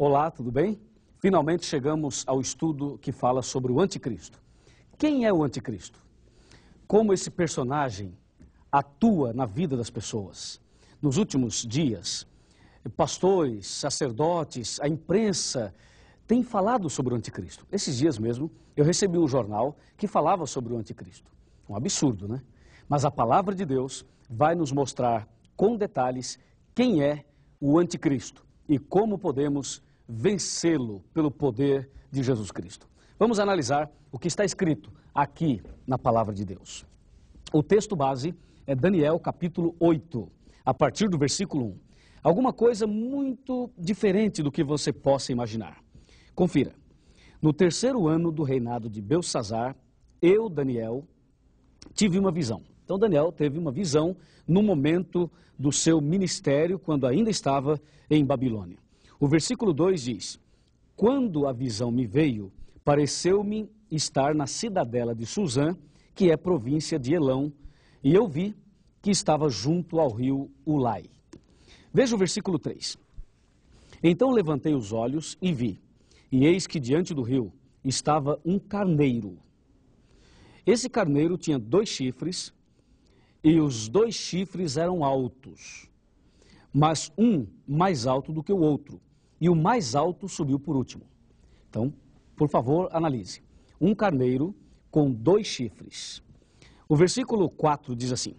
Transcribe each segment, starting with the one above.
Olá, tudo bem? Finalmente chegamos ao estudo que fala sobre o anticristo. Quem é o anticristo? Como esse personagem atua na vida das pessoas? Nos últimos dias, pastores, sacerdotes, a imprensa têm falado sobre o anticristo. Esses dias mesmo, eu recebi um jornal que falava sobre o anticristo. Um absurdo, né? Mas a palavra de Deus vai nos mostrar com detalhes quem é o anticristo e como podemos vencê-lo pelo poder de Jesus Cristo. Vamos analisar o que está escrito aqui na palavra de Deus. O texto base é Daniel capítulo 8, a partir do versículo 1. Alguma coisa muito diferente do que você possa imaginar. Confira. No terceiro ano do reinado de Belsazzar, eu, Daniel, tive uma visão. Então Daniel teve uma visão no momento do seu ministério, quando ainda estava em Babilônia. O versículo 2 diz: quando a visão me veio, pareceu-me estar na cidadela de Suzã, que é província de Elão, e eu vi que estava junto ao rio Ulai. Veja o versículo 3. Então levantei os olhos e vi, e eis que diante do rio estava um carneiro. Esse carneiro tinha 2 chifres, e os 2 chifres eram altos, mas um mais alto do que o outro, e o mais alto subiu por último. Então, por favor, analise. Um carneiro com 2 chifres. O versículo 4 diz assim: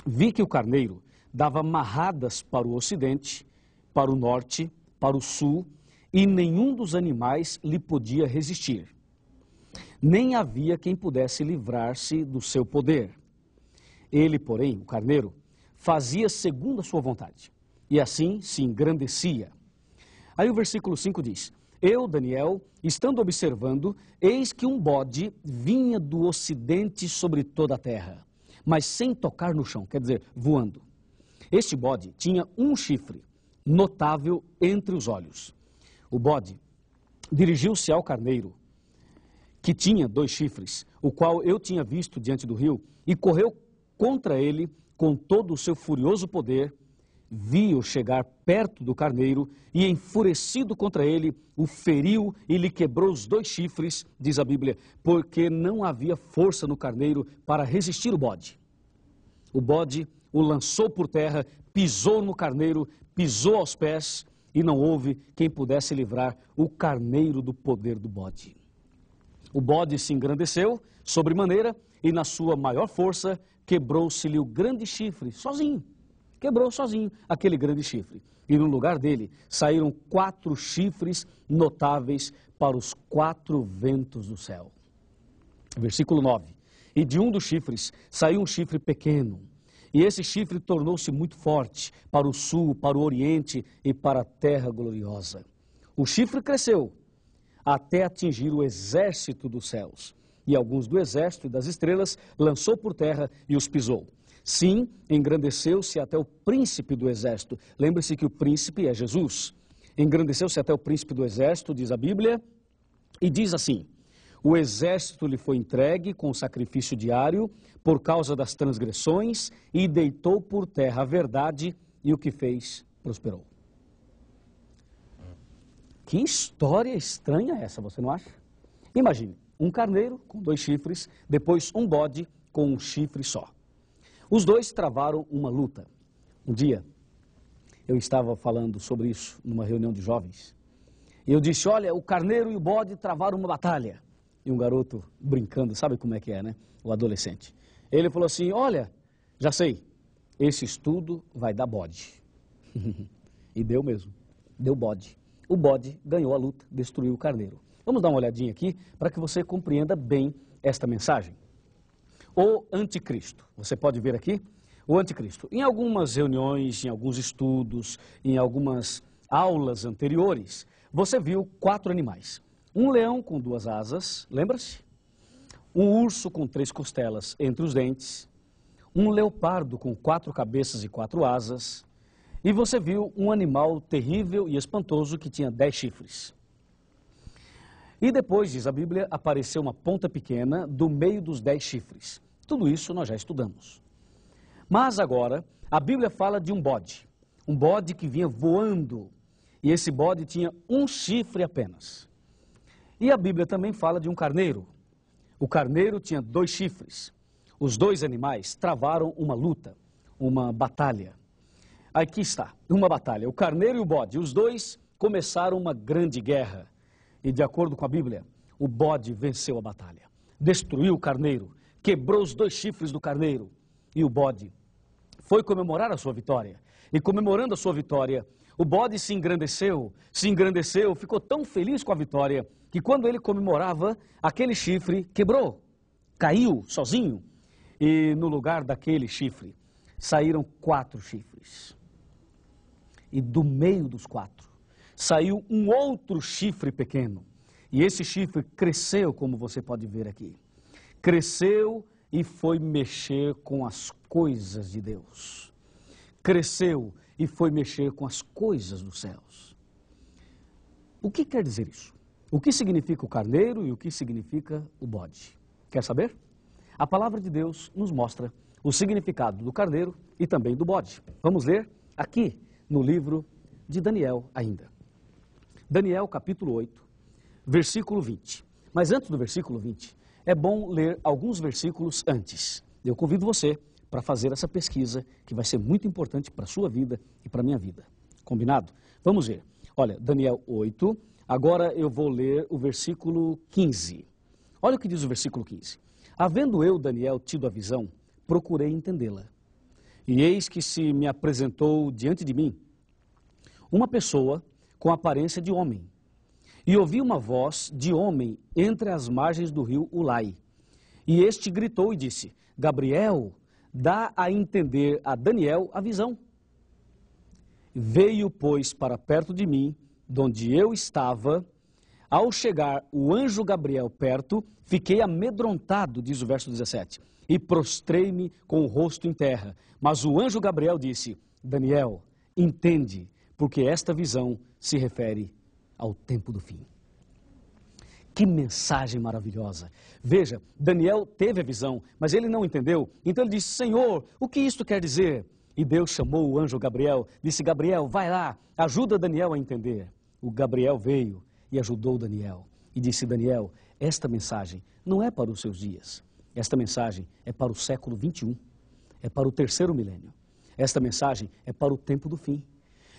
vi que o carneiro dava marradas para o ocidente, para o norte, para o sul, e nenhum dos animais lhe podia resistir. Nem havia quem pudesse livrar-se do seu poder. Ele, porém, o carneiro, fazia segundo a sua vontade, e assim se engrandecia. Aí o versículo 5 diz: eu, Daniel, estando observando, eis que um bode vinha do ocidente sobre toda a terra, mas sem tocar no chão, quer dizer, voando. Este bode tinha um chifre, notável entre os olhos. O bode dirigiu-se ao carneiro, que tinha 2 chifres, o qual eu tinha visto diante do rio, e correu contra ele com todo o seu furioso poder. Vi-o chegar perto do carneiro e, enfurecido contra ele, o feriu e lhe quebrou os 2 chifres, diz a Bíblia, porque não havia força no carneiro para resistir o bode. O bode o lançou por terra, pisou no carneiro, pisou aos pés, e não houve quem pudesse livrar o carneiro do poder do bode. O bode se engrandeceu sobremaneira e, na sua maior força, quebrou-se-lhe o grande chifre, sozinho. Quebrou sozinho aquele grande chifre. E no lugar dele saíram 4 chifres notáveis para os 4 ventos do céu. Versículo 9. E de um dos chifres saiu um chifre pequeno. E esse chifre tornou-se muito forte para o sul, para o oriente e para a terra gloriosa. O chifre cresceu até atingir o exército dos céus. E alguns do exército e das estrelas lançou por terra e os pisou. Sim, engrandeceu-se até o príncipe do exército. Lembre-se que o príncipe é Jesus. Engrandeceu-se até o príncipe do exército, diz a Bíblia, e diz assim: o exército lhe foi entregue com sacrifício diário por causa das transgressões e deitou por terra a verdade, e o que fez prosperou. Que história estranha essa, você não acha? Imagine, um carneiro com 2 chifres, depois um bode com um chifre só. Os 2 travaram uma luta. Um dia, eu estava falando sobre isso numa reunião de jovens. E eu disse: olha, o carneiro e o bode travaram uma batalha. E um garoto brincando, sabe como é que é, né? O adolescente. Ele falou assim: olha, já sei, esse estudo vai dar bode. E deu mesmo, deu bode. O bode ganhou a luta, destruiu o carneiro. Vamos dar uma olhadinha aqui para que você compreenda bem esta mensagem. O anticristo, você pode ver aqui, o anticristo. Em algumas reuniões, em alguns estudos, em algumas aulas anteriores, você viu 4 animais. Um leão com 2 asas, lembra-se? Um urso com 3 costelas entre os dentes, um leopardo com 4 cabeças e 4 asas, e você viu um animal terrível e espantoso que tinha 10 chifres. E depois, diz a Bíblia, apareceu uma ponta pequena do meio dos 10 chifres. Tudo isso nós já estudamos. Mas agora, a Bíblia fala de um bode que vinha voando E esse bode tinha um chifre apenas. E a Bíblia também fala de um carneiro. O carneiro tinha 2 chifres. Os 2 animais travaram uma luta, uma batalha. Aqui está, uma batalha. O carneiro e o bode, os 2 começaram uma grande guerra. E de acordo com a Bíblia, o bode venceu a batalha. Destruiu o carneiro, quebrou os 2 chifres do carneiro. E o bode foi comemorar a sua vitória. E comemorando a sua vitória, o bode se engrandeceu, ficou tão feliz com a vitória, que quando ele comemorava, aquele chifre quebrou, caiu sozinho. E no lugar daquele chifre, saíram 4 chifres. E do meio dos 4, saiu um outro chifre pequeno. E esse chifre cresceu, como você pode ver aqui. Cresceu e foi mexer com as coisas de Deus. Cresceu e foi mexer com as coisas dos céus. O que quer dizer isso? O que significa o carneiro e o que significa o bode? Quer saber? A palavra de Deus nos mostra o significado do carneiro e também do bode. Vamos ler aqui no livro de Daniel ainda. Daniel capítulo 8, versículo 20. Mas antes do versículo 20, é bom ler alguns versículos antes. Eu convido você para fazer essa pesquisa, que vai ser muito importante para a sua vida e para a minha vida. Combinado? Vamos ver. Olha, Daniel 8, agora eu vou ler o versículo 15. Olha o que diz o versículo 15. Havendo eu, Daniel, tido a visão, procurei entendê-la. E eis que se me apresentou diante de mim uma pessoa com aparência de homem. E ouvi uma voz de homem entre as margens do rio Ulai. E este gritou e disse: Gabriel, dá a entender a Daniel a visão. Veio, pois, para perto de mim, donde eu estava. Ao chegar o anjo Gabriel perto, fiquei amedrontado, diz o verso 17, e prostrei-me com o rosto em terra. Mas o anjo Gabriel disse: Daniel, entende, porque esta visão se refere ao tempo do fim. Que mensagem maravilhosa. Veja, Daniel teve a visão, mas ele não entendeu. Então ele disse: Senhor, o que isto quer dizer? E Deus chamou o anjo Gabriel, disse: Gabriel, vai lá, ajuda Daniel a entender. O Gabriel veio e ajudou Daniel. E disse: Daniel, esta mensagem não é para os seus dias. Esta mensagem é para o século 21. É para o 3º milênio. Esta mensagem é para o tempo do fim.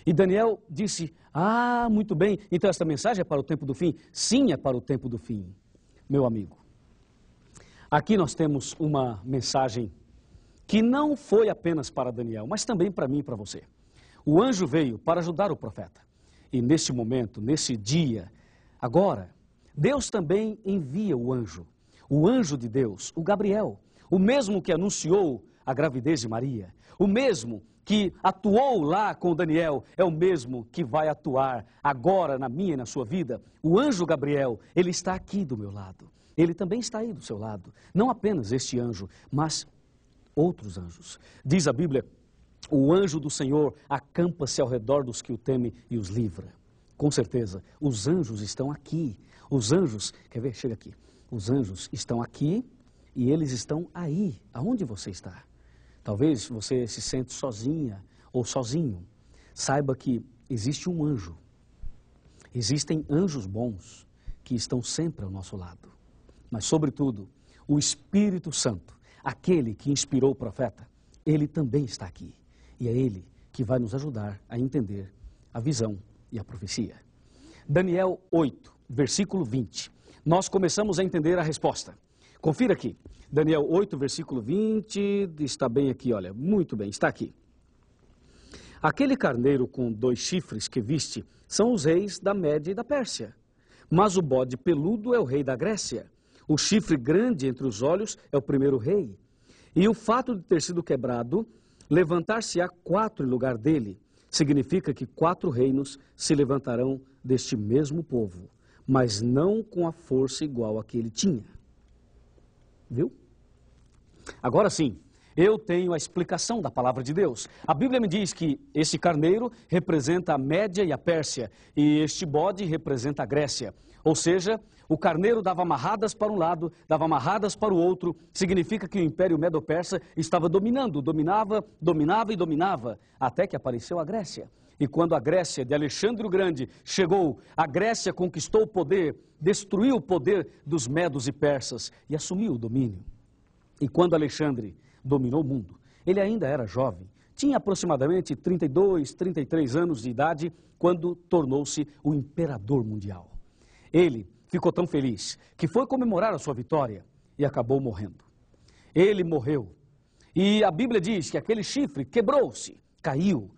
E Daniel disse: ah, muito bem, então esta mensagem é para o tempo do fim? Sim, é para o tempo do fim. Meu amigo, aqui nós temos uma mensagem que não foi apenas para Daniel, mas também para mim e para você. O anjo veio para ajudar o profeta. E neste momento, nesse dia, agora, Deus também envia o anjo de Deus, o Gabriel, o mesmo que anunciou a gravidez de Maria, o mesmo que atuou lá com Daniel, é o mesmo que vai atuar agora na minha e na sua vida. O anjo Gabriel, ele está aqui do meu lado. Ele também está aí do seu lado. Não apenas este anjo, mas outros anjos. Diz a Bíblia: o anjo do Senhor acampa-se ao redor dos que o temem e os livra. Com certeza, os anjos estão aqui. Os anjos, quer ver? Chega aqui. Os anjos estão aqui e eles estão aí, aonde você está. Talvez você se sente sozinha ou sozinho. Saiba que existe um anjo. Existem anjos bons que estão sempre ao nosso lado. Mas, sobretudo, o Espírito Santo, aquele que inspirou o profeta, ele também está aqui. E é ele que vai nos ajudar a entender a visão e a profecia. Daniel 8, versículo 20. Nós começamos a entender a resposta. Confira aqui. Daniel 8, versículo 20, está bem aqui, olha, muito bem, está aqui. Aquele carneiro com 2 chifres que viste são os reis da Média e da Pérsia. Mas o bode peludo é o rei da Grécia. O chifre grande entre os olhos é o primeiro rei. E o fato de ter sido quebrado, levantar-se-á 4 em lugar dele. Significa que 4 reinos se levantarão deste mesmo povo, mas não com a força igual a que ele tinha. Viu? Agora sim, eu tenho a explicação da palavra de Deus. A Bíblia me diz que esse carneiro representa a Média e a Pérsia, e este bode representa a Grécia. Ou seja, o carneiro dava amarradas para um lado, dava amarradas para o outro. Significa que o Império Medo-Persa estava dominava, até que apareceu a Grécia. E quando a Grécia de Alexandre o Grande chegou, a Grécia conquistou o poder, destruiu o poder dos medos e persas e assumiu o domínio. E quando Alexandre dominou o mundo, ele ainda era jovem, tinha aproximadamente 32, 33 anos de idade quando tornou-se o imperador mundial. Ele ficou tão feliz que foi comemorar a sua vitória e acabou morrendo. Ele morreu. E a Bíblia diz que aquele chifre quebrou-se, caiu.